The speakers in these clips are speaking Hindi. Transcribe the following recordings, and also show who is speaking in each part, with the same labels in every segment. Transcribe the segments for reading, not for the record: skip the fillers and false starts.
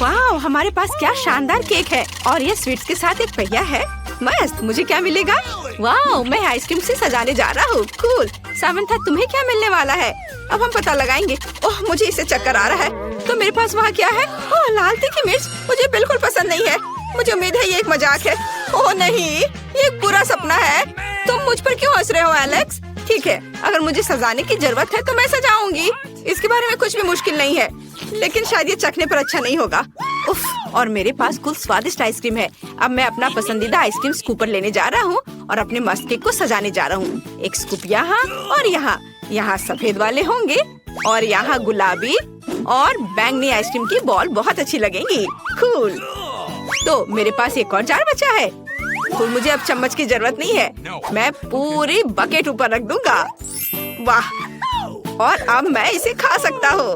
Speaker 1: वाह, हमारे पास क्या शानदार केक है और ये स्वीट्स के साथ एक पहिया है। मस्त। मुझे क्या मिलेगा? वाह, मैं आइसक्रीम से सजाने जा रहा हूँ। कूल। सामंथा, तुम्हें क्या मिलने वाला है? अब हम पता लगाएंगे। ओह, मुझे इसे चक्कर आ रहा है। तो मेरे पास वहाँ क्या है? ओह, लाल तीखी मिर्च। मुझे बिल्कुल पसंद नहीं है। मुझे उम्मीद है ये एक मजाक है। ओह नहीं, ये एक बुरा सपना है। तुम मुझ पर क्यों हंस रहे हो एलेक्स? ठीक है, अगर मुझे सजाने की जरूरत है तो मैं सजाऊंगी। इसके बारे में कुछ भी मुश्किल नहीं है, लेकिन शायद ये चखने पर अच्छा नहीं होगा। उफ, और मेरे पास कुल स्वादिष्ट आइसक्रीम है। अब मैं अपना पसंदीदा आइसक्रीम स्कूपर लेने जा रहा हूँ और अपने मस्त केक को सजाने जा रहा हूँ। एक स्कूप यहाँ और यहाँ सफेद वाले होंगे और यहाँ गुलाबी और बैंगनी आइसक्रीम की बॉल बहुत अच्छी लगेंगी। कूल। तो मेरे पास एक और जार बचा है। तो मुझे अब चम्मच की जरूरत नहीं है, मैं पूरी बकेट ऊपर रख दूंगा। वाह, और अब मैं इसे खा सकता हूँ।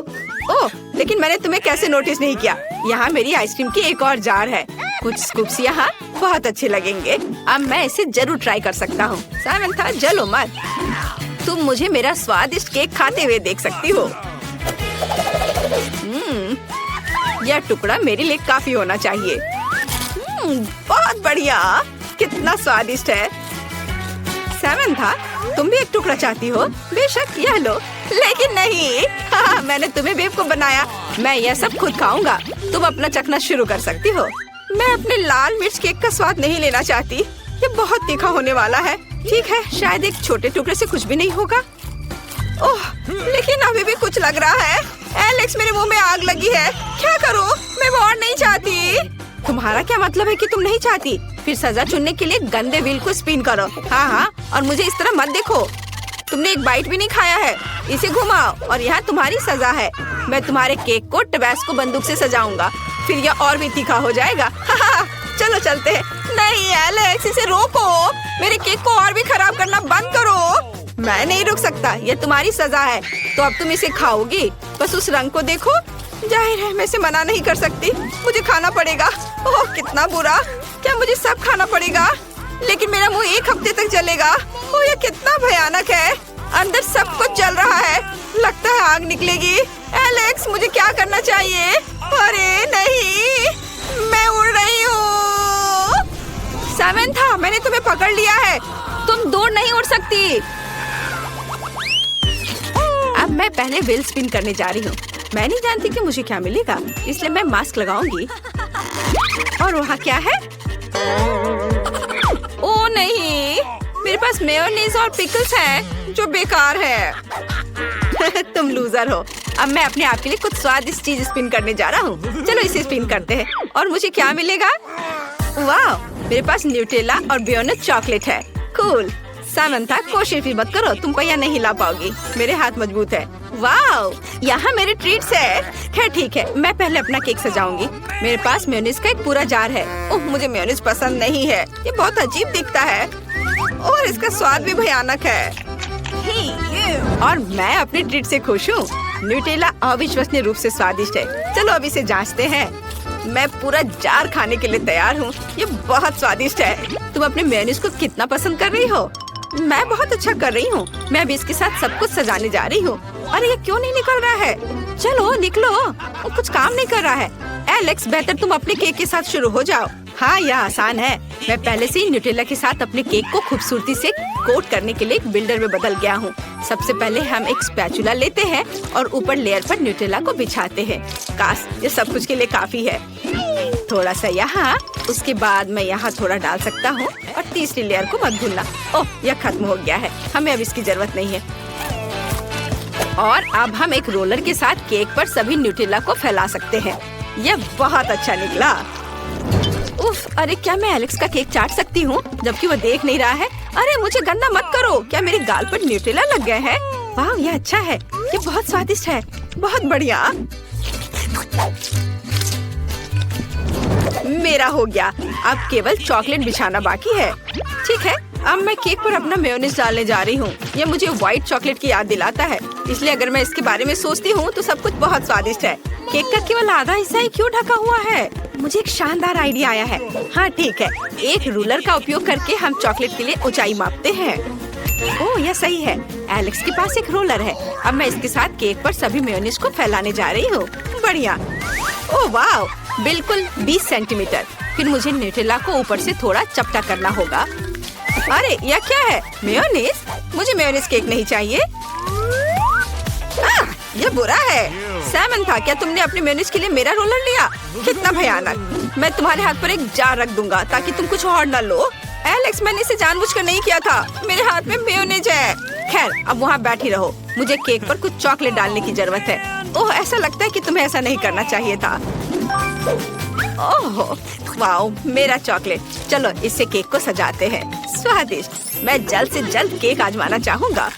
Speaker 1: ओह, लेकिन मैंने तुम्हें कैसे नोटिस नहीं किया? यहाँ मेरी आइसक्रीम की एक और जार है। कुछ स्कूप्स यहाँ बहुत अच्छे लगेंगे। अब मैं इसे जरूर ट्राई कर सकता हूँ। सामंथा, जलो मत। तुम मुझे मेरा स्वादिष्ट केक खाते हुए देख सकती हो। यह टुकड़ा मेरे लिए काफी होना चाहिए। बहुत बढ़िया, कितना स्वादिष्ट है। सामंथा, तुम भी एक टुकड़ा चाहती हो? बेशक, यह लो। लेकिन नहीं, हाँ, मैंने तुम्हें बेवकूफ बनाया। मैं यह सब खुद खाऊंगा। तुम अपना चखना शुरू कर सकती हो। मैं अपने लाल मिर्च केक का स्वाद नहीं लेना चाहती। ये बहुत तीखा होने वाला है। ठीक है, शायद एक छोटे टुकड़े से कुछ भी नहीं होगा। ओह, लेकिन अभी भी कुछ लग रहा है। एलेक्स, मेरे मुंह में आग लगी है। क्या करूं? मैं और नहीं चाहती। तुम्हारा क्या मतलब है कि तुम नहीं चाहती? फिर सजा चुनने के लिए गंदे व्हील को स्पिन करो। हाँ, और मुझे इस तरह मत देखो। तुमने एक बाइट भी नहीं खाया है। इसे घुमाओ और यहाँ तुम्हारी सजा है। मैं तुम्हारे केक को टबैस्को बंदूक से सजाऊंगा, फिर यह और भी तीखा हो जाएगा। चलो चलते हैं। नहीं एलेक्स, इसे रोको। मेरे केक को और भी खराब करना बंद करो। मैं नहीं रुक सकता, ये तुम्हारी सजा है। तो अब तुम इसे खाओगी। बस उस रंग को देखो। जाहिर है मैं इसे मना नहीं कर सकती। मुझे खाना पड़ेगा। ओह, कितना बुरा। क्या मुझे सब खाना पड़ेगा? लेकिन मेरा मुंह एक हफ्ते तक जलेगा। ओह, ये कितना भयानक है। अंदर सब कुछ जल रहा है। लगता है आग निकलेगी। एलेक्स, मुझे क्या करना चाहिए? अरे नहीं, मैं उड़ रही हूँ। सामंथा, मैंने तुम्हें पकड़ लिया है। तुम दूर नहीं उड़ सकती। अब मैं पहले व्हील स्पिन करने जा रही हूँ। मैं नहीं जानती कि मुझे क्या मिलेगा, इसलिए मैं मास्क लगाऊंगी। और वहाँ क्या है? ओह नहीं, मेरे पास मेयोनीज और पिकल्स हैं जो बेकार है। तुम लूजर हो। अब मैं अपने आप के लिए कुछ स्वादिष्ट चीज स्पिन करने जा रहा हूँ। चलो इसे स्पिन करते हैं। और मुझे क्या मिलेगा? वाह, मेरे पास न्यूटेला और बेयोनेट चॉकलेट है। कूल। सामंथा, कोशिश भी मत करो, तुम पहिया नहीं ला पाओगी। मेरे हाथ मजबूत है। वाह, यहाँ मेरे ट्रीट्स है। खैर ठीक है, मैं पहले अपना केक सजाऊंगी। मेरे पास मेयोनीज का एक पूरा जार है। ओह, मुझे मेयोनीज पसंद नहीं है। ये बहुत अजीब दिखता है और इसका स्वाद भी भयानक है। और मैं अपने ट्रीट से खुश हूँ। न्यूटेला अविश्वसनीय रूप से स्वादिष्ट है। चलो अब इसे जांचते हैं। मैं पूरा जार खाने के लिए तैयार हूँ। ये बहुत स्वादिष्ट है। तुम अपने मेयोनीज को कितना पसंद कर रही हो? मैं बहुत अच्छा कर रही हूँ। मैं अभी इसके साथ सब कुछ सजाने जा रही हूँ। अरे ये क्यों नहीं निकल रहा है? चलो निकलो, वो कुछ काम नहीं कर रहा है। एलेक्स, बेहतर तुम अपने केक के साथ शुरू हो जाओ। हाँ, यह आसान है। मैं पहले से ही न्यूटेला के साथ अपने केक को खूबसूरती से कोट करने के लिए एक बिल्डर में बदल गया हूँ। सबसे पहले हम एक स्पैचुला लेते हैं और ऊपर लेयर पर न्यूटेला को बिछाते हैं। काश ये सब कुछ के लिए काफी है। थोड़ा सा यहाँ, उसके बाद मैं यहाँ थोड़ा डाल सकता हूँ। और तीसरी लेयर को मत भूलना। ओह, यह खत्म हो गया है। हमें अब इसकी जरूरत नहीं है। और अब हम एक रोलर के साथ केक पर सभी न्यूटेला को फैला सकते हैं। यह बहुत अच्छा निकला। उफ, अरे क्या मैं एलेक्स का केक चाट सकती हूँ जबकि वो देख नहीं रहा है? अरे मुझे गंदा मत करो। क्या मेरे गाल पर न्यूटेला लग गए हैं? वाह, यह अच्छा है। ये बहुत स्वादिष्ट है। बहुत बढ़िया। मेरा हो गया। अब केवल चॉकलेट बिछाना बाकी है। ठीक है, अब मैं केक पर अपना मेयोनीज डालने जा रही हूँ। ये मुझे व्हाइट चॉकलेट की याद दिलाता है, इसलिए अगर मैं इसके बारे में सोचती हूँ तो सब कुछ बहुत स्वादिष्ट है। केक का केवल आधा हिस्सा ही क्यों ढका हुआ है? मुझे एक शानदार आइडिया आया है। हाँ ठीक है, एक रूलर का उपयोग करके हम चॉकलेट के लिए ऊंचाई मापते हैं। ओह, यह सही है। एलेक्स के पास एक रोलर है। अब मैं इसके साथ केक पर सभी मेयोनीज को फैलाने जा रही हूँ। बढ़िया। ओह वाह, बिल्कुल 20 सेंटीमीटर। फिर मुझे न्यूटेला को ऊपर से थोड़ा चपटा करना होगा। अरे यह क्या है? मेयोनीज? मुझे मेयोनीज केक नहीं चाहिए। यह बुरा है। सैमंथा, क्या तुमने अपने मेयोनीज के लिए मेरा रोलर लिया? कितना भयानक। मैं तुम्हारे हाथ पर एक जार रख दूंगा ताकि तुम कुछ और न लो। एलेक्स, मैंने इसे जानबूझकर नहीं किया था। मेरे हाथ में मेयोनीज है। खैर, अब वहाँ बैठी रहो। मुझे केक पर कुछ चॉकलेट डालने की जरूरत है। ओह, ऐसा लगता है कि तुम्हें ऐसा नहीं करना चाहिए था। ओह वाओ, मेरा चॉकलेट। चलो इससे केक को सजाते हैं। स्वादिष्ट। मैं जल्द से जल्द केक आजमाना चाहूँगा।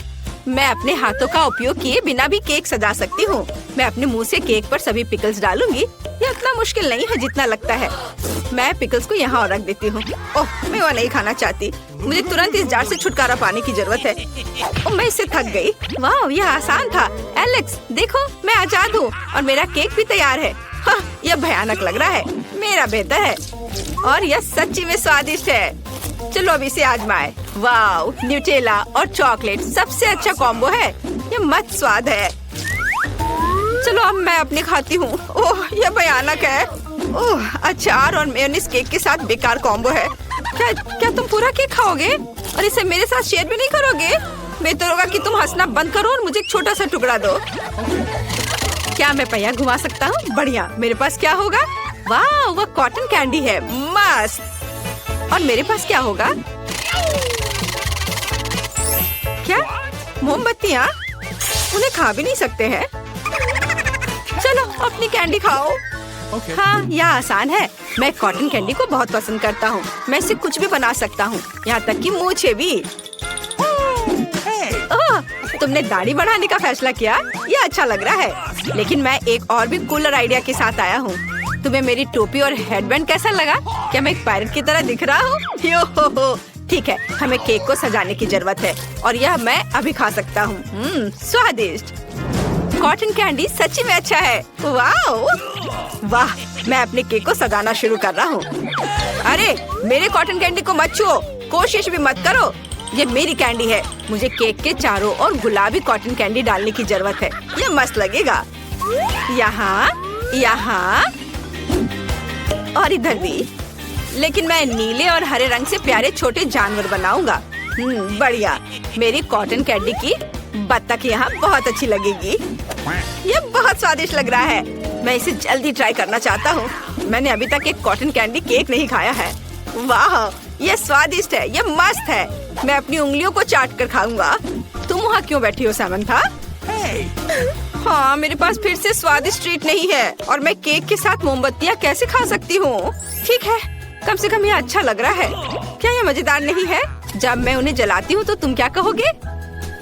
Speaker 1: मैं अपने हाथों का उपयोग किए बिना भी केक सजा सकती हूँ। मैं अपने मुंह से केक पर सभी पिकल्स डालूंगी। ये इतना मुश्किल नहीं है जितना लगता है। मैं पिकल्स को यहाँ और रख देती हूँ। ओह, मैं वो नहीं खाना चाहती। मुझे तुरंत इस जार से छुटकारा पाने की जरूरत है। ओह, मैं इससे थक गई। वाह, यह आसान था। एलेक्स, देखो, मैं आजाद हूँ और मेरा केक भी तैयार है। हाँ, यह भयानक लग रहा है। मेरा बेहतर है और यह सच्ची में स्वादिष्ट है। चलो अब इसे आजमाएं। वाओ, न्यूटेला और चॉकलेट सबसे अच्छा कॉम्बो है। ये मस्त स्वाद है। चलो अब मैं अपनी खाती हूँ। ओह, यह भयानक है। ओह, अचार और मेयोनीज केक के साथ बेकार कॉम्बो है। क्या तुम पूरा केक खाओगे और इसे मेरे साथ शेयर भी नहीं करोगे? बेहतर होगा कि तुम हंसना बंद करो और मुझे एक छोटा सा टुकड़ा दो। क्या मैं पहिया घुमा सकता हूँ? बढ़िया। मेरे पास क्या होगा? वाह, वह कॉटन कैंडी है। मस्त। और मेरे पास क्या होगा? क्या? मोमबत्तियाँ? उन्हें खा भी नहीं सकते हैं। चलो अपनी कैंडी खाओ। हाँ, यह आसान है। मैं कॉटन कैंडी को बहुत पसंद करता हूँ। मैं इससे कुछ भी बना सकता हूँ, यहाँ तक कि मूछें भी। ओह, तुमने दाढ़ी बढ़ाने का फैसला किया? यह अच्छा लग रहा है। लेकिन मैं एक और भी कूलर आइडिया के साथ आया हूँ। तुम्हें मेरी टोपी और हेडबैंड कैसा लगा? क्या मैं एक पायरेट की तरह दिख रहा हूँ? यो हो। ठीक है, हमें केक को सजाने की जरूरत है और यह मैं अभी खा सकता हूँ। स्वादिष्ट। कॉटन कैंडी सच्ची में अच्छा है। वाह, मैं अपने केक को सजाना शुरू कर रहा हूँ। अरे, मेरे कॉटन कैंडी को मत छुओ, कोशिश भी मत करो। ये मेरी कैंडी है। मुझे केक के चारों ओर गुलाबी कॉटन कैंडी डालने की जरूरत है। ये मस्त लगेगा। यहाँ, यहाँ और इधर भी। लेकिन मैं नीले और हरे रंग से प्यारे छोटे जानवर बनाऊंगा। बढ़िया। मेरी कॉटन कैंडी की बत्तख यहाँ बहुत अच्छी लगेगी। ये बहुत स्वादिष्ट लग रहा है। मैं इसे जल्दी ट्राई करना चाहता हूँ। मैंने अभी तक एक कॉटन कैंडी केक नहीं खाया है। वाह, ये स्वादिष्ट है। ये मस्त है। मैं अपनी उंगलियों को चाट कर खाऊंगा। तुम वहाँ क्यों बैठी हो सैमंथा? हाँ, मेरे पास फिर से स्वादिष्ट ट्रीट नहीं है और मैं केक के साथ मोमबत्तियाँ कैसे खा सकती हूँ? ठीक है, कम से कम ये अच्छा लग रहा है। क्या ये मजेदार नहीं है? जब मैं उन्हें जलाती हूँ तो तुम क्या कहोगे?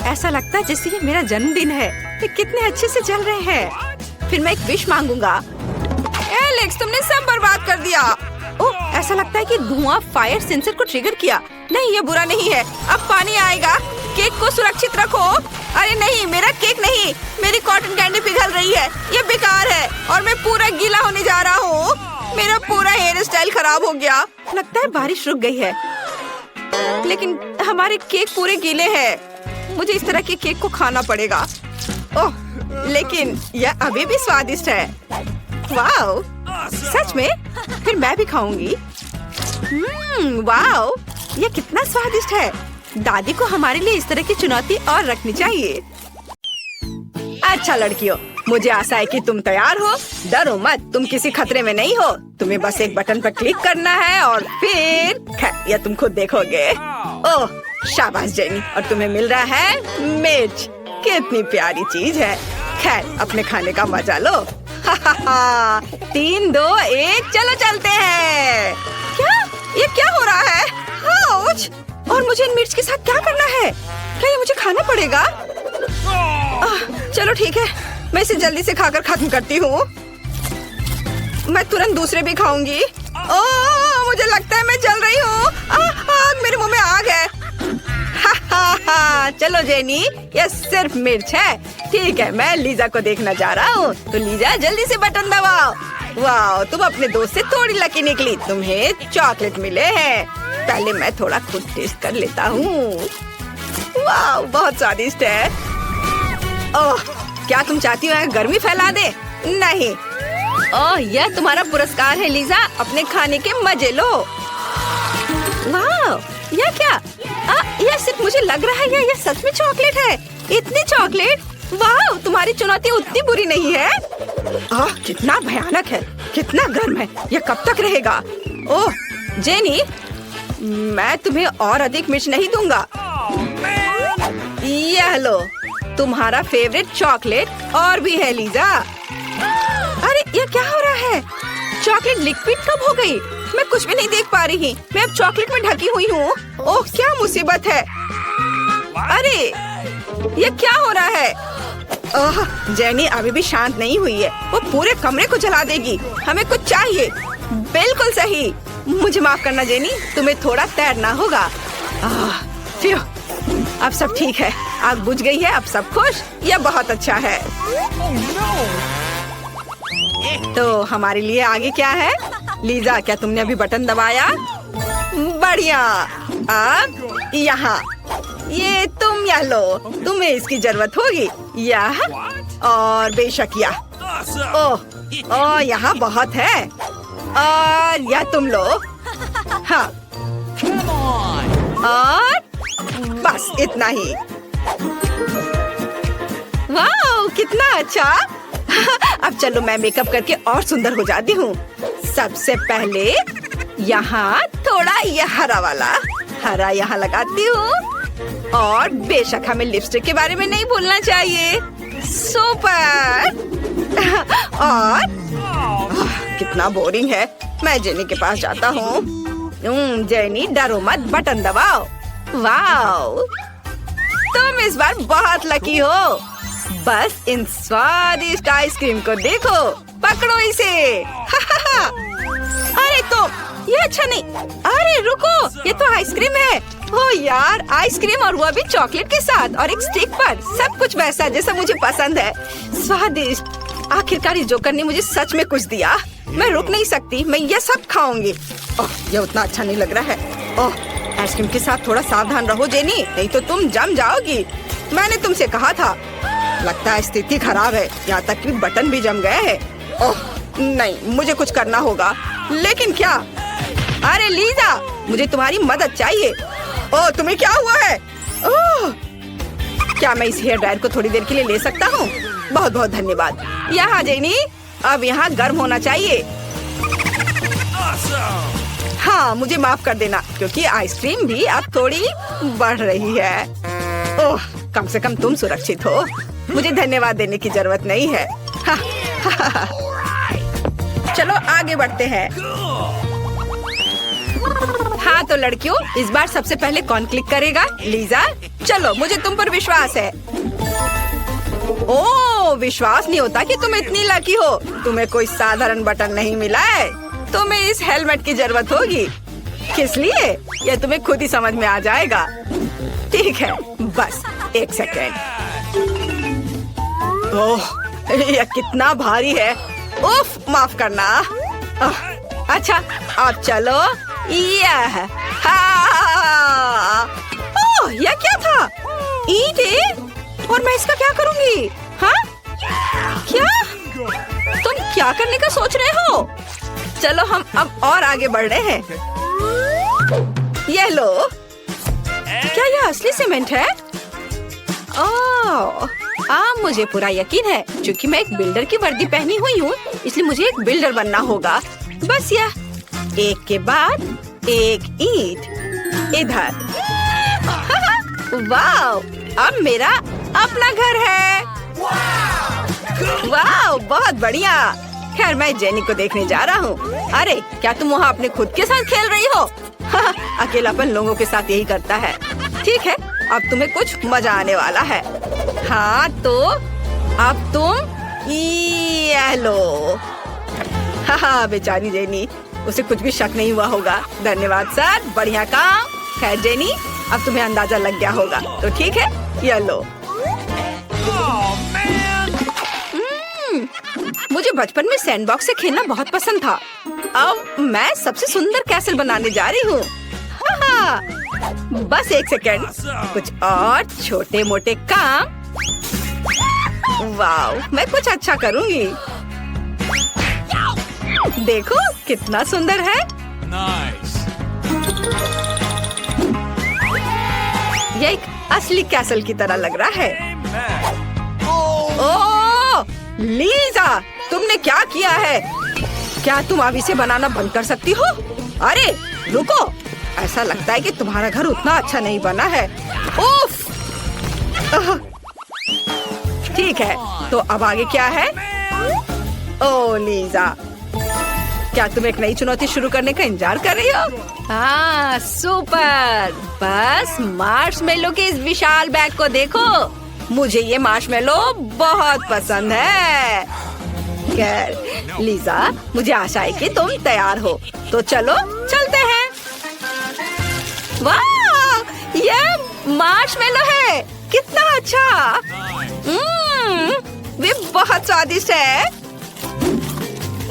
Speaker 1: ऐसा लगता है जैसे ये मेरा जन्मदिन है। ये कितने अच्छे से जल रहे हैं। फिर मैं एक विश मांगूंगा। एलेक्स, तुमने सब बर्बाद कर दिया। ओह, ऐसा लगता है कि धुआं फायर सेंसर को ट्रिगर किया। नहीं, ये बुरा नहीं है। अब पानी आएगा। केक को सुरक्षित रखो। अरे नहीं, मेरा केक नहीं। मेरी कॉटन कैंडी पिघल रही है। ये बेकार है और मैं पूरा गीला होने जा रहा हूँ। मेरा पूरा हेयर स्टाइल खराब हो गया। लगता है बारिश रुक गई है, लेकिन हमारे केक पूरे गीले हैं। मुझे इस तरह के केक को खाना पड़ेगा। ओह, लेकिन यह अभी भी स्वादिष्ट है। वाओ, सच में? फिर मैं भी खाऊंगी। वाओ, ये कितना स्वादिष्ट है। दादी को हमारे लिए इस तरह की चुनौती और रखनी चाहिए। अच्छा लड़कियों, मुझे आशा है कि तुम तैयार हो। डरो मत, तुम किसी खतरे में नहीं हो। तुम्हें बस एक बटन पर क्लिक करना है और फिर खैर ये तुम खुद देखोगे। ओह, शाबाश जेनी। और तुम्हें मिल रहा है मिर्च। कितनी प्यारी चीज है। खैर, अपने खाने का मजा लो। 3, 2, 1, चलो चलते हैं। क्या? ये क्या हो रहा है? आउच! और मुझे इन मिर्च के साथ क्या करना है? क्या ये मुझे खाना पड़ेगा? चलो ठीक है, मैं इसे जल्दी से खाकर खत्म करती हूँ। मैं तुरंत दूसरे भी खाऊंगी। ओह, मुझे लगता है मैं जल रही हूँ। आग, मेरे मुंह में आग है। चलो जेनी, ये सिर्फ मिर्च है। ठीक है, मैं लीजा को देखना जा रहा हूँ। तो लीजा, जल्दी से बटन दबाओ। वाह, तुम अपने दोस्त से थोड़ी लकी निकली। तुम्हें चॉकलेट मिले हैं। पहले मैं थोड़ा खुद टेस्ट कर लेता हूँ। वाह, बहुत स्वादिष्ट है। ओह, क्या तुम चाहती हो गर्मी फैला दे? नहीं। ओह, यह तुम्हारा पुरस्कार है लीजा, अपने खाने के मजे लो। वाह, यह क्या? यह सिर्फ मुझे लग रहा है, यह सच में चॉकलेट है। इतनी चॉकलेट, वाह, तुम्हारी चुनौती उतनी बुरी नहीं है। कितना भयानक है, कितना गर्म है, यह कब तक रहेगा? ओह जेनी, मैं तुम्हें और अधिक मिर्च नहीं दूंगा। यह लो, तुम्हारा फेवरेट चॉकलेट और भी है लीजा। अरे यह क्या हो रहा है? चॉकलेट लिक्विड कब हो गई? मैं कुछ भी नहीं देख पा रही। मैं अब चॉकलेट में ढकी हुई हूँ। ओह क्या मुसीबत है। अरे ये क्या हो रहा है? ओह, जेनी अभी भी शांत नहीं हुई है। वो पूरे कमरे को जला देगी। हमें कुछ चाहिए। बिल्कुल सही। मुझे माफ करना जेनी, तुम्हें थोड़ा तैरना होगा। फिर अब सब ठीक है, आग बुझ गई है, अब सब खुश। यह बहुत अच्छा है। तो हमारे लिए आगे क्या है? लीजा, क्या तुमने अभी बटन दबाया? बढ़िया। अब यहाँ ये तुम यह लो, तुम्हें इसकी जरूरत होगी। यह और बेशक यह। ओह, यहाँ बहुत है। और यह तुम लो। हाँ, और बस इतना ही। वाह, कितना अच्छा। अब चलो मैं मेकअप करके और सुंदर हो जाती हूँ। सबसे पहले यहाँ थोड़ा यह हरा वाला, हरा यहाँ लगाती हूँ। और बेशक हमें लिपस्टिक के बारे में नहीं भूलना चाहिए। सुपर। और कितना बोरिंग है। मैं जेनी के पास जाता हूँ। जेनी डरो मत, बटन दबाओ। वाओ, तुम इस बार बहुत लकी हो। बस इन स्वादिष्ट आइसक्रीम को देखो, पकड़ो इसे। अरे तो ये अच्छा नहीं। अरे रुको, ये तो आइसक्रीम है। ओ यार, आइसक्रीम और वो भी चॉकलेट के साथ और एक स्टिक पर। सब कुछ वैसा जैसा मुझे पसंद है। स्वादिष्ट। आखिरकार इस जोकर ने मुझे सच में कुछ दिया। मैं रुक नहीं सकती, मैं ये सब खाऊंगी। ओह, ये उतना अच्छा नहीं लग रहा है। ओह, आइसक्रीम के साथ थोड़ा सावधान रहो जेनी, नहीं तो तुम जम जाओगी। मैंने तुमसे कहा था। लगता है स्थिति खराब है, यहाँ तक कि बटन भी जम गए हैं। ओह नहीं, मुझे कुछ करना होगा। लेकिन क्या? अरे लीजा, मुझे तुम्हारी मदद चाहिए। ओह, तुम्हें क्या हुआ है? ओह, क्या मैं इस हेयर ड्रायर को थोड़ी देर के लिए ले सकता हूँ? बहुत बहुत धन्यवाद। यहाँ जेनी, अब यहाँ गर्म होना चाहिए। हाँ, मुझे माफ कर देना, क्योंकि आइसक्रीम भी अब थोड़ी बढ़ रही है। ओह, कम से कम तुम सुरक्षित हो। मुझे धन्यवाद देने की जरूरत नहीं है। चलो आगे बढ़ते हैं। हाँ तो लड़कियों, इस बार सबसे पहले कौन क्लिक करेगा? लीजा, चलो, मुझे तुम पर विश्वास है। ओह, विश्वास नहीं होता कि तुम इतनी लकी हो। तुम्हें कोई साधारण बटन नहीं मिला है। तुम्हें इस हेलमेट की जरूरत होगी। किस लिए? यह तुम्हें खुद ही समझ में आ जाएगा। ठीक है, बस एक सेकेंड। ओह, यह कितना भारी है। उफ, माफ करना। अच्छा, अब चलो। यह ओह, यह क्या था? ईंट है? और मैं इसका क्या करूंगी? हाँ? क्या? तुम क्या करने का सोच रहे हो? चलो हम अब और आगे बढ़ रहे हैं। ये लो। क्या यह असली सीमेंट है? ओह, मुझे पूरा यकीन है। क्योंकि मैं एक बिल्डर की वर्दी पहनी हुई हूँ, इसलिए मुझे एक बिल्डर बनना होगा। बस यह एक के बाद एक ईंट इधर। वाओ, अब मेरा अपना घर है। वाओ, बहुत बढ़िया। खैर, मैं जेनी को देखने जा रहा हूँ। अरे, क्या तुम वहाँ अपने खुद के साथ खेल रही हो? अकेलापन लोगों के साथ यही करता है। ठीक है, अब तुम्हें कुछ मजा आने वाला है। हाँ तो अब तुम ये लो। हाँ, बेचारी जेनी, उसे कुछ भी शक नहीं हुआ होगा। धन्यवाद सर, बढ़िया काम। खैर जेनी, अब तुम्हें अंदाजा लग गया होगा, तो ठीक है, ये लो। मुझे बचपन में सैंडबॉक्स से खेलना बहुत पसंद था। अब मैं सबसे सुंदर कैसल बनाने जा रही हूँ। बस एक सेकेंड, कुछ और छोटे मोटे काम। वाओ, मैं कुछ अच्छा करूँगी। देखो कितना सुंदर है। ये एक असली कैसल की तरह लग रहा है। ओह लीजा, तुमने क्या किया है? क्या तुम अब इसे बनाना बंद कर सकती हो? अरे रुको, ऐसा लगता है कि तुम्हारा घर उतना अच्छा नहीं बना है। उफ! ठीक है, तो अब आगे क्या है? ओह लीजा, क्या तुम एक नई चुनौती शुरू करने का इंतजार कर रही हो? हाँ सुपर। बस मार्शमेलो के इस विशाल बैग को देखो। मुझे ये मार्शमेलो बहुत पसंद है। खैर लीजा, मुझे आशा है कि तुम तैयार हो, तो चलो चलते हैं। वाह, ये मार्शमेलो है, कितना अच्छा। वे बहुत स्वादिष्ट है।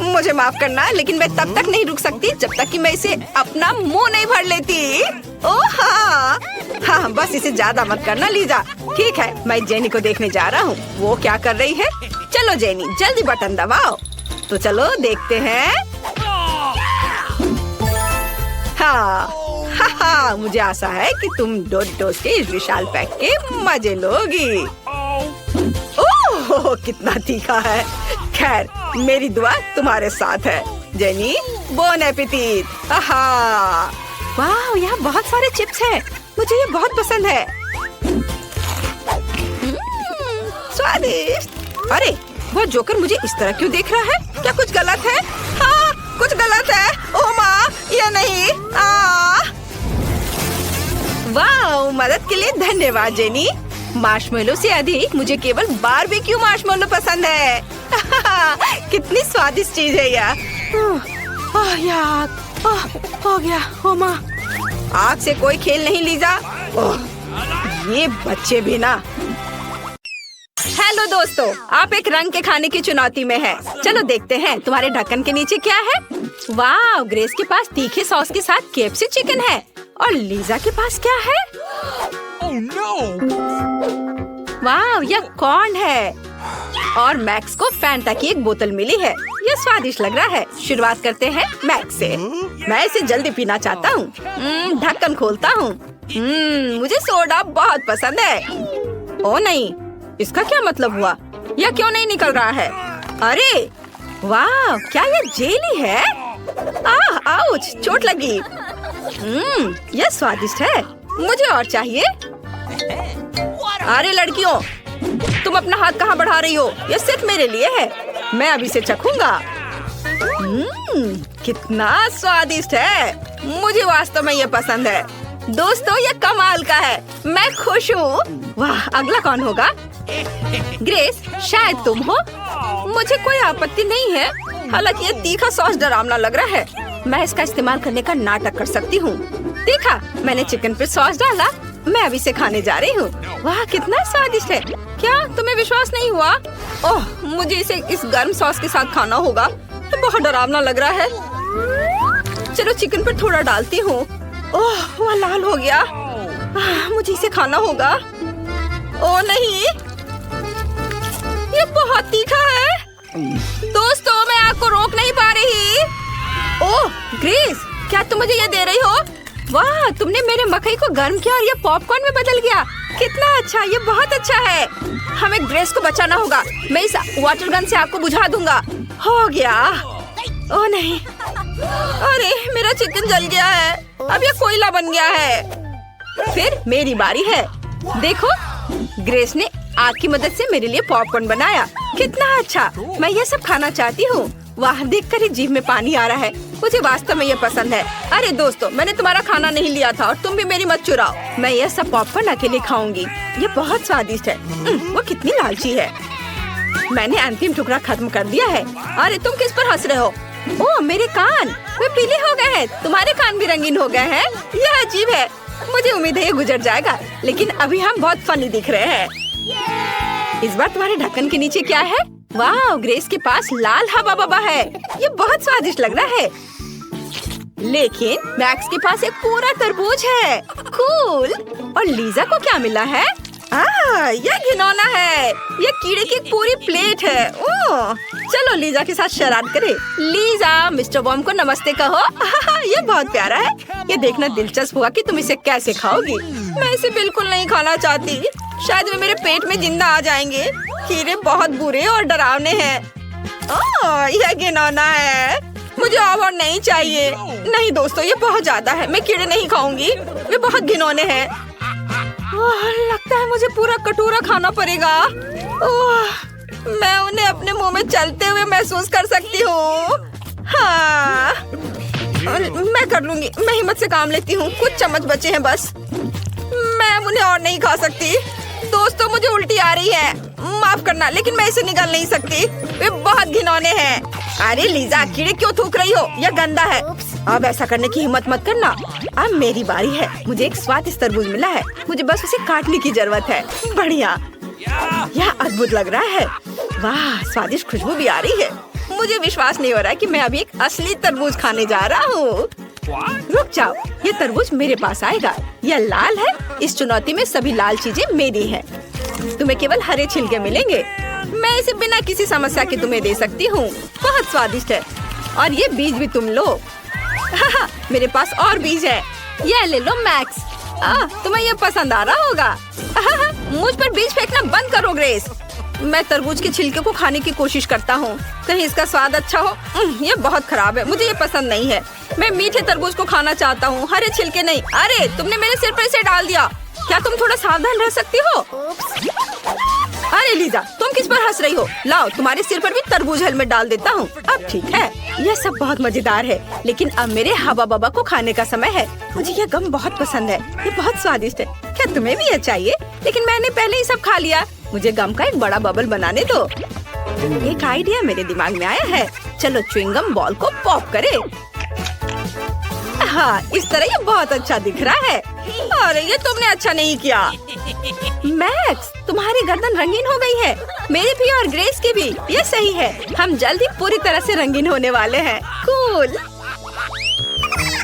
Speaker 1: मुझे माफ करना, लेकिन मैं तब तक नहीं रुक सकती जब तक कि मैं इसे अपना मुंह नहीं भर लेती। ओह हाँ, हाँ बस इसे ज्यादा मत करना लीजा। ठीक है, मैं जेनी को देखने जा रहा हूँ, वो क्या कर रही है। चलो जेनी, जल्दी बटन दबाओ। तो चलो देखते हैं। हाँ, मुझे आशा है कि तुम डोरिटोस के इस विशाल पैक के मजे लोगी। ओह कितना तीखा है। खैर मेरी दुआ तुम्हारे साथ है। Jenny, bone appétit. वाह, यहाँ बहुत सारे चिप्स हैं, मुझे ये बहुत पसंद है। स्वादिष्ट। अरे वो जोकर मुझे इस तरह क्यों देख रहा है? क्या कुछ गलत है? हाँ कुछ गलत है। ओह माँ, ये नहीं। वाह, मदद के लिए धन्यवाद जेनी। मार्शमेलो से अधिक मुझे केवल बारबेक्यू मार्शमेलो पसंद है। कितनी स्वादिष्ट चीज है यार। यार हो गया। ओ माँ, आग से कोई खेल नहीं लीजा। ये बच्चे भी ना। हेलो दोस्तों, आप एक रंग के खाने की चुनौती में हैं। चलो देखते हैं तुम्हारे ढक्कन के नीचे क्या है। वाह, ग्रेस के पास तीखे सॉस के साथ केएफसी चिकन है, और लीजा के पास क्या है?
Speaker 2: Oh no!
Speaker 1: वाह, यह कॉर्न है, और मैक्स को फैंटा की एक बोतल मिली है। यह स्वादिष्ट लग रहा है। शुरुआत करते हैं मैक्स से। मैं इसे जल्दी पीना चाहता हूँ। ढक्कन खोलता हूँ। मुझे सोडा बहुत पसंद है। ओ नहीं, इसका क्या मतलब हुआ? यह क्यों नहीं निकल रहा है? अरे वाह, क्या यह जेली है? आउच, चोट लगी। यह स्वादिष्ट है, मुझे और चाहिए। अरे लड़कियों, तुम अपना हाथ कहाँ बढ़ा रही हो? यह सिर्फ मेरे लिए है, मैं अभी से चखूंगा। कितना स्वादिष्ट है, मुझे वास्तव में यह पसंद है। दोस्तों, यह कमाल का है, मैं खुश हूँ। वाह, अगला कौन होगा? ग्रेस, शायद तुम हो। मुझे कोई आपत्ति नहीं है, हालांकि यह तीखा सॉस डरावना लग रहा है। मैं इसका इस्तेमाल करने का नाटक कर सकती हूँ। देखा, मैंने चिकन पे सॉस डाला। मैं अभी से खाने जा रही हूँ। वाह, कितना स्वादिष्ट है। क्या तुम्हें विश्वास नहीं हुआ? ओह, मुझे इसे इस गर्म सॉस के साथ खाना होगा। तो बहुत डरावना लग रहा है। चलो चिकन पर थोड़ा डालती हूँ। ओह, वह लाल हो गया। मुझे इसे खाना होगा। ओह नहीं, ये बहुत तीखा है। दोस्तों, मैं आपको रोक नहीं पा रही। ओह ग्रेस, क्या तुम मुझे ये दे रही हो? वाह, तुमने मेरे मकई को गर्म किया और ये पॉपकॉर्न में बदल गया। कितना अच्छा, ये बहुत अच्छा है। हमें ग्रेस को बचाना होगा। मैं इस वाटर गन से आपको बुझा दूंगा। हो गया। ओह नहीं, अरे मेरा चिकन जल गया है। अब ये कोयला बन गया है। फिर मेरी बारी है। देखो, ग्रेस ने आग की मदद से मेरे लिए पॉपकॉर्न बनाया। कितना अच्छा, मैं ये सब खाना चाहती हूँ। वाह, देखकर ही जीभ में पानी आ रहा है। मुझे वास्तव में ये पसंद है। अरे दोस्तों, मैंने तुम्हारा खाना नहीं लिया था और तुम भी मेरी मत चुराओ। मैं ये सब पॉपकॉर्न अकेले खाऊंगी। ये बहुत स्वादिष्ट है। वो कितनी लालची है। मैंने अंतिम टुकड़ा खत्म कर दिया है। अरे तुम किस पर हंस रहे हो? ओह, मेरे कान, वे पीले हो गए हैं। तुम्हारे कान भी रंगीन हो गए हैं। यह अजीब है। मुझे उम्मीद है ये गुजर जाएगा, लेकिन अभी हम बहुत फनी दिख रहे हैं। इस बार तुम्हारे ढक्कन के नीचे क्या है? वाह, ग्रेस के पास लाल हवा बबा है। ये बहुत स्वादिष्ट लग रहा है। लेकिन मैक्स के पास एक पूरा तरबूज है। कूल। और लीजा को क्या मिला है? यह घिनौना है। यह कीड़े की एक पूरी प्लेट है। ओह, चलो लीजा के साथ शरारत करें। लीजा, मिस्टर वॉर्म को नमस्ते कहो। ये बहुत प्यारा है। ये देखना दिलचस्प हुआ कि तुम इसे कैसे खाओगी। मैं इसे बिल्कुल नहीं खाना चाहती। शायद वे मेरे पेट में जिंदा आ जाएंगे। कीड़े बहुत बुरे और डरावने हैं। यह घिनौना है। मुझे और नहीं चाहिए। नहीं दोस्तों, ये बहुत ज्यादा है। मैं कीड़े नहीं खाऊंगी। वे बहुत घिनौने हैं। लगता है मुझे पूरा कटोरा खाना पड़ेगा। मैं उन्हें अपने मुंह में चलते हुए महसूस कर सकती हूँ। हाँ, मैं कर लूंगी। मैं हिम्मत से काम लेती हूँ। कुछ चम्मच बचे हैं बस। मैं उन्हें और नहीं खा सकती। दोस्तों, मुझे उल्टी आ रही है। माफ करना, लेकिन मैं इसे निकाल नहीं सकती। वे बहुत घिनौने हैं। अरे लीजा, कीड़े क्यों थूक रही हो? यह गंदा है। अब ऐसा करने की हिम्मत मत करना। अब मेरी बारी है। मुझे एक स्वादिष्ट तरबूज मिला है। मुझे बस उसे काटने की जरूरत है। बढ़िया, यह अद्भुत लग रहा है। वाह, स्वादिष्ट खुशबू भी आ रही है। मुझे विश्वास नहीं हो रहा है कि मैं अभी एक असली तरबूज खाने जा रहा हूँ। रुक जाओ, ये तरबूज मेरे पास आएगा। यह लाल है। इस चुनौती में सभी लाल चीजें मेरी हैं। तुम्हें केवल हरे छिलके मिलेंगे। मैं इसे बिना किसी समस्या के तुम्हें दे सकती हूँ। बहुत स्वादिष्ट है। और ये बीज भी तुम लो। मेरे पास और बीज है। यह ले लो मैक्स। तुम्हें यह पसंद आ रहा होगा। मुझ पर बीज फेंकना बंद करो ग्रेस। मैं तरबूज के छिलके को खाने की कोशिश करता हूँ। कहीं इसका स्वाद अच्छा हो। ये बहुत खराब है। मुझे ये पसंद नहीं है। मैं मीठे तरबूज को खाना चाहता हूँ, हरे छिलके नहीं। अरे, तुमने मेरे सिर पर इसे डाल दिया। क्या तुम थोड़ा सावधान रह सकती हो? अरे लीजा, तुम किस पर हंस रही हो? लाओ, तुम्हारे सिर पर भी तरबूज हेलमेट डाल देता हूँ। अब ठीक है। यह सब बहुत मजेदार है, लेकिन अब मेरे हवा बाबा को खाने का समय है। मुझे यह गम बहुत पसंद है। ये बहुत स्वादिष्ट है। क्या तुम्हें भी यह चाहिए? लेकिन मैंने पहले ही सब खा लिया। मुझे गम का एक बड़ा बबल बनाने दो। एक आइडिया मेरे दिमाग में आया है। चलो च्युइंगम बॉल को पॉप करे। हाँ, इस तरह ये बहुत अच्छा दिख रहा है। अरे, ये तुमने अच्छा नहीं किया। मैक्स, तुम्हारी गर्दन रंगीन हो गई है। मेरी भी और ग्रेस की भी। ये सही है। हम जल्द ही पूरी तरह से रंगीन होने वाले हैं। कूल।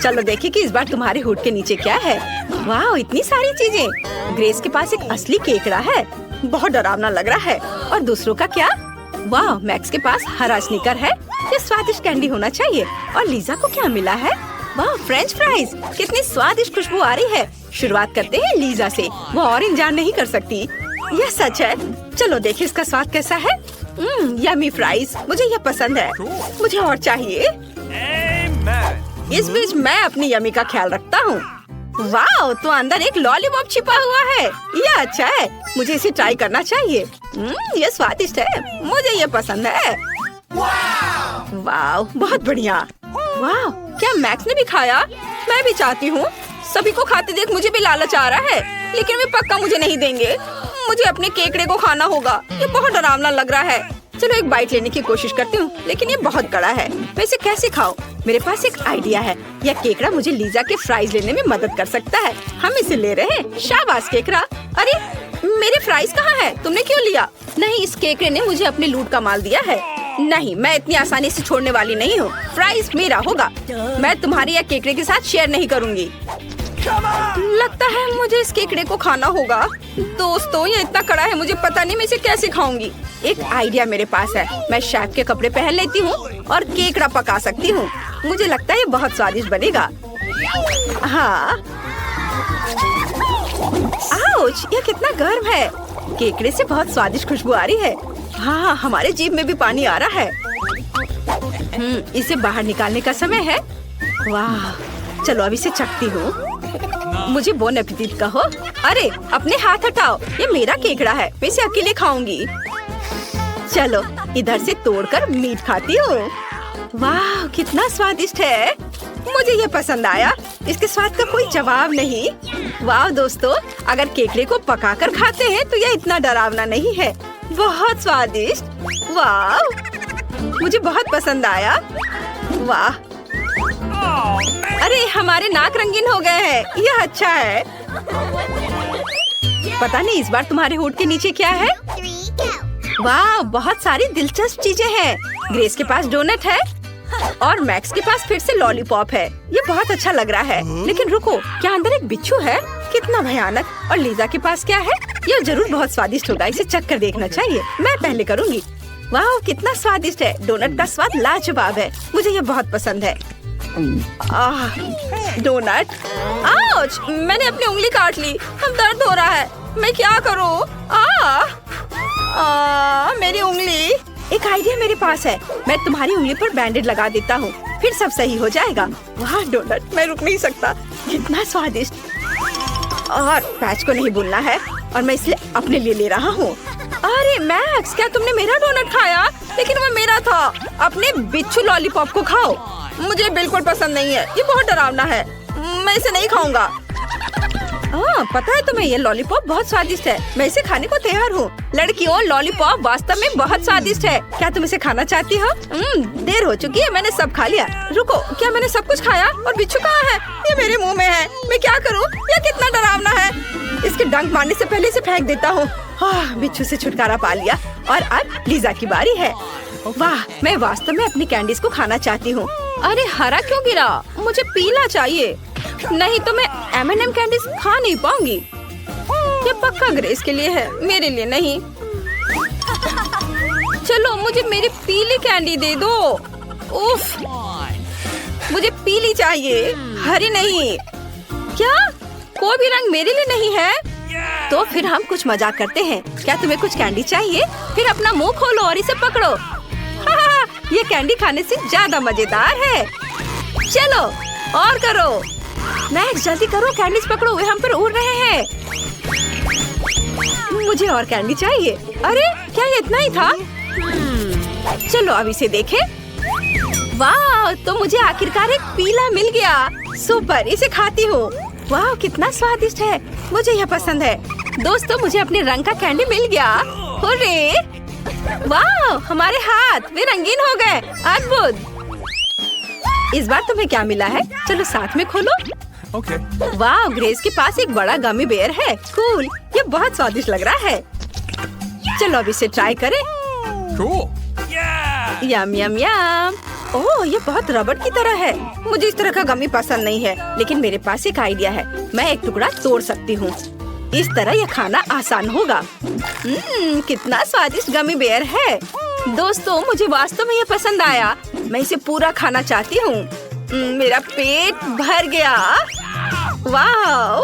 Speaker 1: चलो देखिए कि इस बार तुम्हारे हुड के नीचे क्या है। वाह, इतनी सारी चीजें। ग्रेस के पास एक असली केकड़ा है। बहुत डरावना लग रहा है। और दूसरों का क्या? वाह, मैक्स के पास हरा स्नीकर है। ये स्वादिष्ट कैंडी होना चाहिए। और लीजा को क्या मिला है? वाह, फ्रेंच फ्राइज। कितनी स्वादिष्ट खुशबू आ रही है। शुरुआत करते हैं लीजा से। वो और इंतजार नहीं कर सकती। यह सच है। चलो देखिए इसका स्वाद कैसा है। Yummy fries. मुझे यह पसंद है। मुझे और चाहिए। इस बीच मैं अपनी यम्मी का ख्याल रखता हूँ। वाह, तो अंदर एक लॉलीपॉप छिपा हुआ है। यह अच्छा है। मुझे इसे ट्राई करना चाहिए। यह स्वादिष्ट है। मुझे यह पसंद है। वाह, बहुत बढ़िया। वाह, क्या मैक्स ने भी खाया? मैं भी चाहती हूँ। सभी को खाते देख मुझे भी लालच आ रहा है, लेकिन वे पक्का मुझे नहीं देंगे। मुझे अपने केकड़े को खाना होगा। ये बहुत डरावना लग रहा है। चलो एक बाइट लेने की कोशिश करती हूँ, लेकिन ये बहुत कड़ा है। मैं इसे कैसे खाऊं? मेरे पास एक आइडिया है। यह केकड़ा मुझे लीजा के फ्राइज लेने में मदद कर सकता है। हम इसे ले रहे हैं। शाबाश केकड़ा। अरे, मेरे फ्राइज कहाँ है? तुमने क्यों लिया? नहीं, इस केकड़े ने मुझे अपने लूट का माल दिया है। नहीं, मैं इतनी आसानी से छोड़ने वाली नहीं हूँ। फ्राइज मेरा होगा। मैं तुम्हारे या केकड़े के साथ शेयर नहीं करूँगी। लगता है मुझे इस केकड़े को खाना होगा। दोस्तों, ये इतना कड़ा है, मुझे पता नहीं मैं इसे कैसे खाऊंगी। एक आइडिया मेरे पास है। मैं शेफ के कपड़े पहन लेती हूँ और केकड़ा पका सकती हूँ। मुझे लगता है ये बहुत स्वादिष्ट बनेगा। हाँ। आउच, ये कितना गर्म है। केकड़े से बहुत स्वादिष्ट खुशबू आ रही है। हाँ, हमारे जीभ में भी पानी आ रहा है। इसे बाहर निकालने का समय है। वाह, चलो अब इसे चखती हूँ। मुझे बोन एपेटिट कहो। अरे, अपने हाथ हटाओ। ये मेरा केकड़ा है। मैं इसे अकेले खाऊंगी। चलो इधर से तोड़कर मीट खाती हूँ। वाह, कितना स्वादिष्ट है। मुझे ये पसंद आया। इसके स्वाद का कोई जवाब नहीं। वाह दोस्तों, अगर केकड़े को पकाकर खाते हैं तो यह इतना डरावना नहीं है। बहुत स्वादिष्ट। वाह, मुझे बहुत पसंद आया। वाह, अरे हमारे नाक रंगीन हो गए हैं। यह अच्छा है। पता नहीं इस बार तुम्हारे होठ के नीचे क्या है। वाह, बहुत सारी दिलचस्प चीजें हैं। ग्रेस के पास डोनट है और मैक्स के पास फिर से लॉलीपॉप है। ये बहुत अच्छा लग रहा है। लेकिन रुको, क्या अंदर एक बिच्छू है? कितना भयानक। और लीजा के पास क्या है? यह जरूर बहुत स्वादिष्ट होगा। इसे चख कर देखना चाहिए। मैं पहले करूँगी। वाह कितना स्वादिष्ट है। डोनट का स्वाद लाजवाब है, मुझे ये बहुत पसंद है। डोनट। आउच! मैंने अपनी उंगली काट ली, अब दर्द हो रहा है, मैं क्या करूं? मेरी उंगली। एक आइडिया मेरे पास है, मैं तुम्हारी उंगली पर बैंडेज लगा देता हूँ, फिर सब सही हो जाएगा। वाह डोनट, मैं रुक नहीं सकता, कितना स्वादिष्ट। और पैच को नहीं भूलना है, और मैं इसलिए अपने लिए ले रहा हूँ। अरे मैक्स, क्या तुमने मेरा डोनट खाया? लेकिन वो मेरा था। अपने बिच्छू लॉलीपॉप को खाओ, मुझे बिल्कुल पसंद नहीं है, ये बहुत डरावना है, मैं इसे नहीं खाऊंगा। पता है तुम्हें, ये लॉलीपॉप बहुत स्वादिष्ट है, मैं इसे खाने को तैयार हूँ। लड़कियों, लॉलीपॉप वास्तव में बहुत स्वादिष्ट है, क्या तुम इसे खाना चाहती हो? देर हो चुकी है, मैंने सब खा लिया। रुको, क्या मैंने सब कुछ खाया? और बिच्छू कहाँ है? ये मेरे मुंह में है, मैं क्या करूँ? ये कितना डरावना है, इसके डंक मारने से पहले इसे फेंक देता हूँ। बिच्छू से छुटकारा पा लिया, और अब लीजा की बारी है। वाह, मैं वास्तव में अपनी कैंडीज को खाना चाहती हूँ। अरे हरा क्यों गिरा? मुझे पीला चाहिए, नहीं तो मैं M&M कैंडीज खा नहीं पाऊंगी। ये पक्का ग्रेस के लिए है, मेरे लिए नहीं। चलो मुझे मेरी पीली कैंडी दे दो। उफ, मुझे पीली चाहिए, हरी नहीं। क्या कोई भी रंग मेरे लिए नहीं है? तो फिर हम कुछ मजाक करते हैं। क्या तुम्हें कुछ कैंडी चाहिए? फिर अपना मुंह खोलो और इसे पकड़ो। ये कैंडी खाने से ज्यादा मजेदार है। चलो और करो। मैक्स जल्दी करो, कैंडीज पकड़ो, वे हम पर उड़ रहे हैं। मुझे और कैंडी चाहिए। अरे क्या ये इतना ही था? चलो अब इसे देखें। वाह, तो मुझे आखिरकार एक पीला मिल गया। सुपर, इसे खाती हूँ। वाह कितना स्वादिष्ट है, मुझे यह पसंद है। दोस्तों, मुझे अपने रंग का कैंडी मिल गया। हुर्रे! वाह, हमारे हाथ वे रंगीन हो गए, अद्भुत। इस बार तुम्हें क्या मिला है? चलो साथ में खोलो।
Speaker 2: Okay.
Speaker 1: वाह, ग्रेस के पास एक बड़ा गमी बेयर है। कूल, ये बहुत स्वादिष्ट लग रहा है। चलो अब इसे ट्राई करें।
Speaker 2: Cool. Yeah.
Speaker 1: यम यम यम। ओह, ये बहुत रबड़ की तरह है। मुझे इस तरह का गमी पसंद नहीं है, लेकिन मेरे पास एक आइडिया है, मैं एक टुकड़ा तोड़ सकती हूँ। इस तरह यह खाना आसान होगा। कितना स्वादिष्ट गमी बेयर है। दोस्तों, मुझे वास्तव में ये पसंद आया, मैं इसे पूरा खाना चाहती हूँ। मेरा पेट भर गया। वाह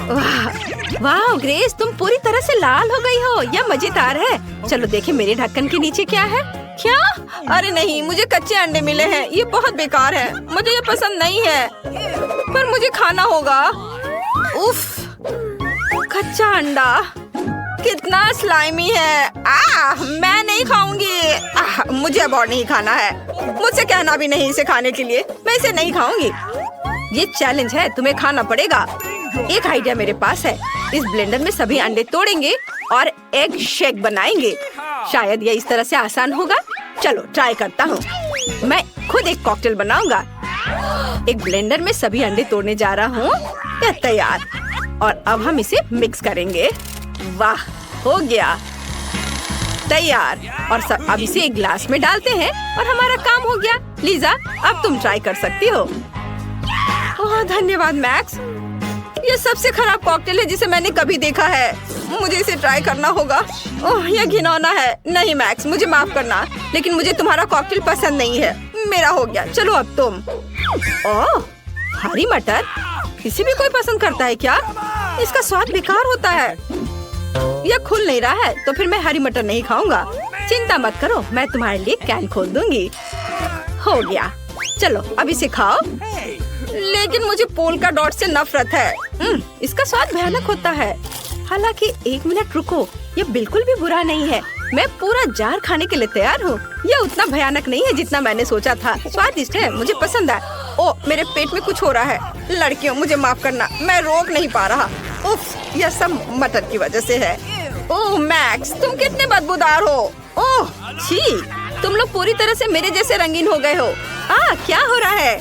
Speaker 1: वाह वाह ग्रेस, तुम पूरी तरह से लाल हो गई हो, यह मजेदार है। चलो देखें मेरे ढक्कन के नीचे क्या है। क्या? अरे नहीं, मुझे कच्चे अंडे मिले हैं, ये बहुत बेकार है, मुझे ये पसंद नहीं है, पर मुझे खाना होगा। उफ, कच्चा अंडा कितना स्लाइमी है। मैं नहीं खाऊंगी। मुझे अब और नहीं खाना है, मुझसे कहना भी नहीं इसे खाने के लिए, मैं इसे नहीं खाऊंगी। ये चैलेंज है, तुम्हें खाना पड़ेगा। एक आइडिया मेरे पास है, इस ब्लेंडर में सभी अंडे तोड़ेंगे और एग शेक बनाएंगे। शायद ये इस तरह से आसान होगा। चलो ट्राई करता हूँ। मैं खुद एक कॉकटेल बनाऊंगा। एक ब्लेंडर में सभी अंडे तोड़ने जा रहा हूँ। यह तैयार, और अब हम इसे मिक्स करेंगे। वाह, हो गया तैयार। और सब अब इसे एक ग्लास में डालते हैं और हमारा काम हो गया। लीजा, अब तुम ट्राई कर सकती हो। ओह धन्यवाद मैक्स, ये सबसे खराब कॉकटेल है जिसे मैंने कभी देखा है। मुझे इसे ट्राई करना होगा। ओह यह घिनौना है। नहीं मैक्स, मुझे माफ करना, लेकिन मुझे तुम्हारा कॉकटेल पसंद नहीं है। मेरा हो गया। चलो अब तुम। ओह हरी मटर, इसे भी कोई पसंद करता है क्या? इसका स्वाद बेकार होता है। यह खुल नहीं रहा है, तो फिर मैं हरी मटर नहीं खाऊंगा। चिंता मत करो, मैं तुम्हारे लिए कैन खोल दूंगी। हो गया, चलो अब इसे खाओ। लेकिन मुझे पोल्का डॉट से नफरत है। इसका स्वाद भयानक होता है। हालांकि 1 मिनट रुको, ये बिल्कुल भी बुरा नहीं है। मैं पूरा जार खाने के लिए तैयार हूँ। यह उतना भयानक नहीं है जितना मैंने सोचा था। स्वादिष्ट है, मुझे पसंद है। ओ, मेरे पेट में कुछ हो रहा है। लड़कियों, मुझे माफ करना, मैं रोक नहीं पा रहा। उफ, यह सब मटर की वजह से है। ओह मैक्स, तुम कितने बदबूदार हो। ओह छी, तुम लोग पूरी तरह से मेरे जैसे रंगीन हो गए हो। क्या हो रहा है?